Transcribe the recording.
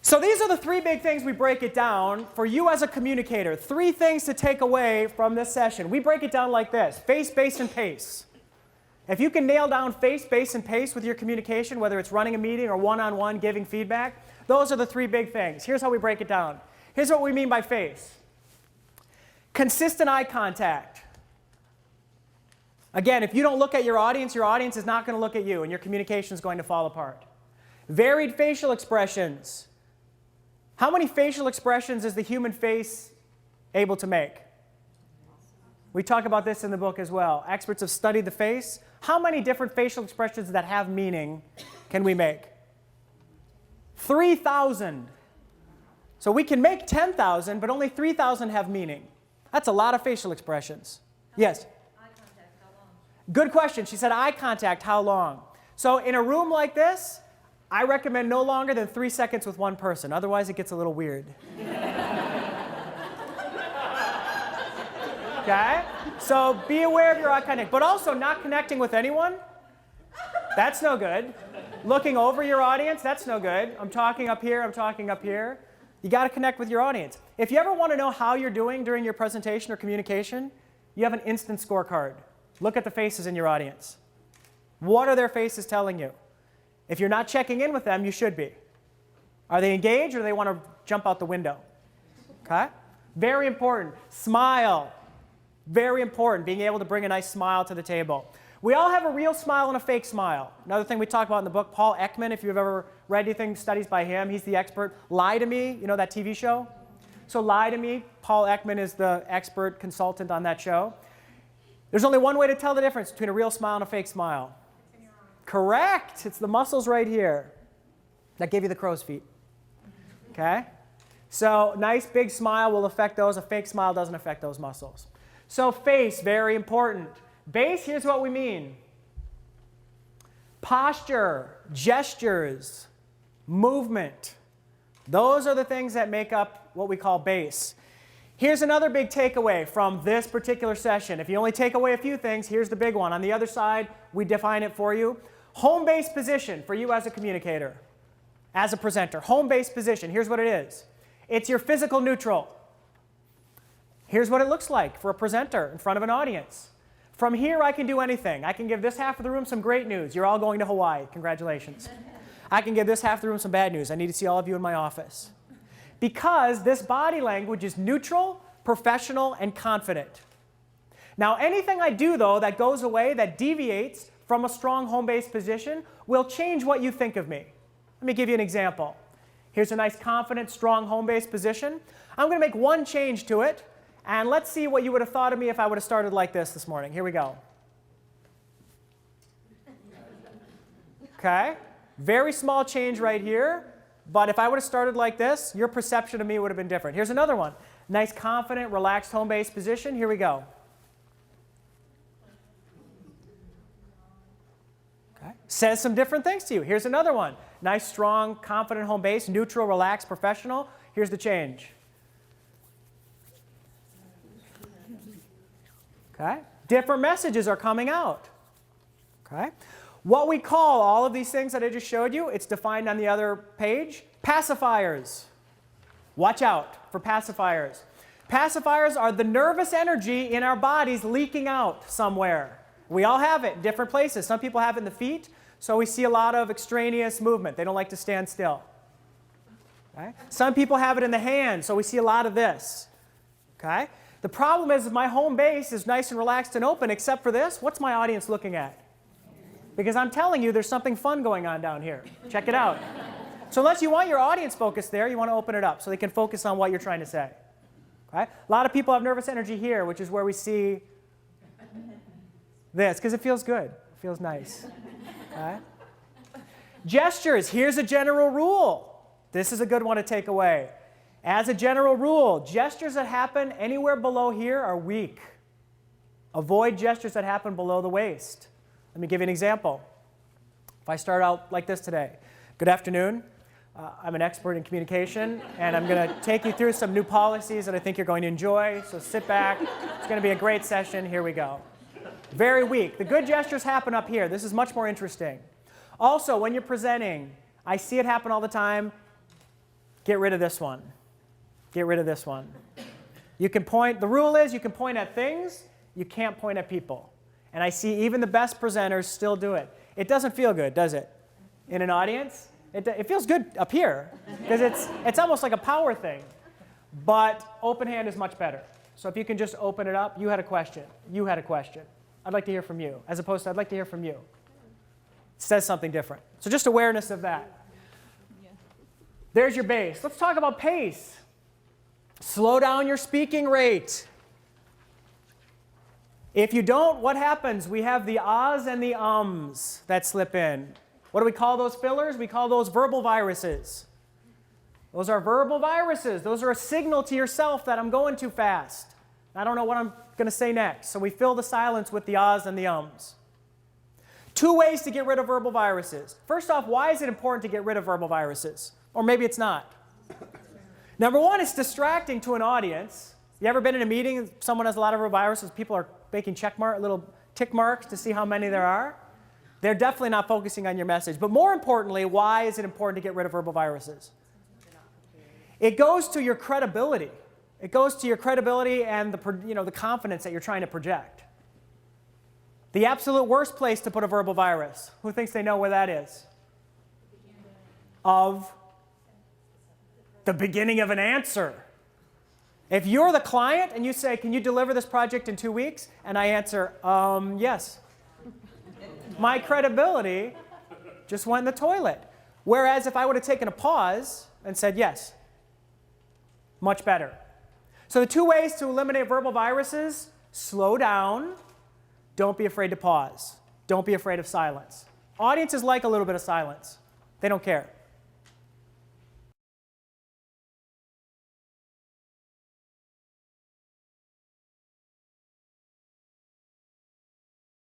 So these are the three big things we break it down for you as a communicator. 3 things to take away from this session. We break it down like this: face, base, and pace. If you can nail down face, base, and pace with your communication, whether it's running a meeting or one-on-one giving feedback, those are the 3 big things. Here's how we break it down. Here's what we mean by face. Consistent eye contact. Again, if you don't look at your audience is not going to look at you, and your communication is going to fall apart. Varied facial expressions. How many facial expressions is the human face able to make? We talk about this in the book as well. Experts have studied the face. How many different facial expressions that have meaning can we make? 3,000. So we can make 10,000, but only 3,000 have meaning. That's a lot of facial expressions. Yes? Eye contact, how long? Good question. She said eye contact, how long? So in a room like this, I recommend no longer than 3 seconds with one person. Otherwise, it gets a little weird. Okay? So be aware of your eye contact. But also not connecting with anyone, that's no good. Looking over your audience, that's no good. I'm talking up here, I'm talking up here. You got to connect with your audience. If you ever want to know how you're doing during your presentation or communication, you have an instant scorecard. Look at the faces in your audience. What are their faces telling you? If you're not checking in with them, you should be. Are they engaged or do they want to jump out the window? Okay? Very important. Smile. Very important, being able to bring a nice smile to the table. We all have a real smile and a fake smile. Another thing we talk about in the book, Paul Ekman, if you've ever read anything, studies by him, he's the expert. Lie to Me, you know that TV show? So Lie to Me, Paul Ekman is the expert consultant on that show. There's only one way to tell the difference between a real smile and a fake smile. Correct. It's the muscles right here that give you the crow's feet. Okay? So nice big smile will affect those. A fake smile doesn't affect those muscles. So face, very important. Base, here's what we mean. Posture, gestures, movement. Those are the things that make up what we call base. Here's another big takeaway from this particular session. If you only take away a few things, here's the big one. On the other side, we define it for you. Home base position for you as a communicator, as a presenter. Home base position, here's what it is. It's your physical neutral. Here's what it looks like for a presenter in front of an audience. From here, I can do anything. I can give this half of the room some great news. You're all going to Hawaii. Congratulations. I can give this half of the room some bad news. I need to see all of you in my office. Because this body language is neutral, professional, and confident. Now, anything I do, though, that goes away, that deviates from a strong home base position, will change what you think of me. Let me give you an example. Here's a nice, confident, strong home base position. I'm going to make one change to it. And let's see what you would have thought of me if I would have started like this morning. Here we go. Okay? Very small change right here. But if I would have started like this, your perception of me would have been different. Here's another one. Nice, confident, relaxed home base position. Here we go. Okay? Says some different things to you. Here's another one. Nice, strong, confident home base, neutral, relaxed, professional. Here's the change. Okay? Different messages are coming out. Okay? What we call all of these things that I just showed you, it's defined on the other page, pacifiers. Watch out for pacifiers. Pacifiers are the nervous energy in our bodies leaking out somewhere. We all have it in different places. Some people have it in the feet, so we see a lot of extraneous movement. They don't like to stand still. Okay? Some people have it in the hands, so we see a lot of this. Okay? The problem is my home base is nice and relaxed and open, except for this. What's my audience looking at? Because I'm telling you there's something fun going on down here. Check it out. So unless you want your audience focused there, you want to open it up so they can focus on what you're trying to say. Okay? A lot of people have nervous energy here, which is where we see this, because it feels good. It feels nice. Okay? Gestures. Here's a general rule. This is a good one to take away. As a general rule, gestures that happen anywhere below here are weak. Avoid gestures that happen below the waist. Let me give you an example. If I start out like this today, good afternoon. I'm an expert in communication, and I'm going to take you through some new policies that I think you're going to enjoy. So sit back. It's going to be a great session. Here we go. Very weak. The good gestures happen up here. This is much more interesting. Also, when you're presenting, I see it happen all the time. Get rid of this one. Get rid of this one. You can point, the rule is you can point at things, you can't point at people. And I see even the best presenters still do it. It doesn't feel good, does it? In an audience? It feels good up here, because it's almost like a power thing. But open hand is much better. So if you can just open it up, you had a question, you had a question. I'd like to hear from you, as opposed to I'd like to hear from you. It says something different. So just awareness of that. There's your base. Let's talk about pace. Slow down your speaking rate. If you don't, what happens? We have the ahs and the ums that slip in. What do we call those fillers? We call those verbal viruses. Those are verbal viruses. Those are a signal to yourself that I'm going too fast. I don't know what I'm going to say next. So we fill the silence with the ahs and the ums. 2 ways to get rid of verbal viruses. First off, why is it important to get rid of verbal viruses? Or maybe it's not. Number one, it's distracting to an audience. You ever been in a meeting and someone has a lot of verbal viruses? People are making little tick marks to see how many there are. They're definitely not focusing on your message. But more importantly, why is it important to get rid of verbal viruses? It goes to your credibility. It goes to your credibility and the confidence that you're trying to project. The absolute worst place to put a verbal virus. Who thinks they know where that is? Of the beginning of an answer. If you're the client and you say, can you deliver this project in 2 weeks? And I answer, yes. My credibility just went in the toilet. Whereas if I would have taken a pause and said yes, much better. So the 2 ways to eliminate verbal viruses: slow down, don't be afraid to pause, don't be afraid of silence. Audiences like a little bit of silence. They don't care.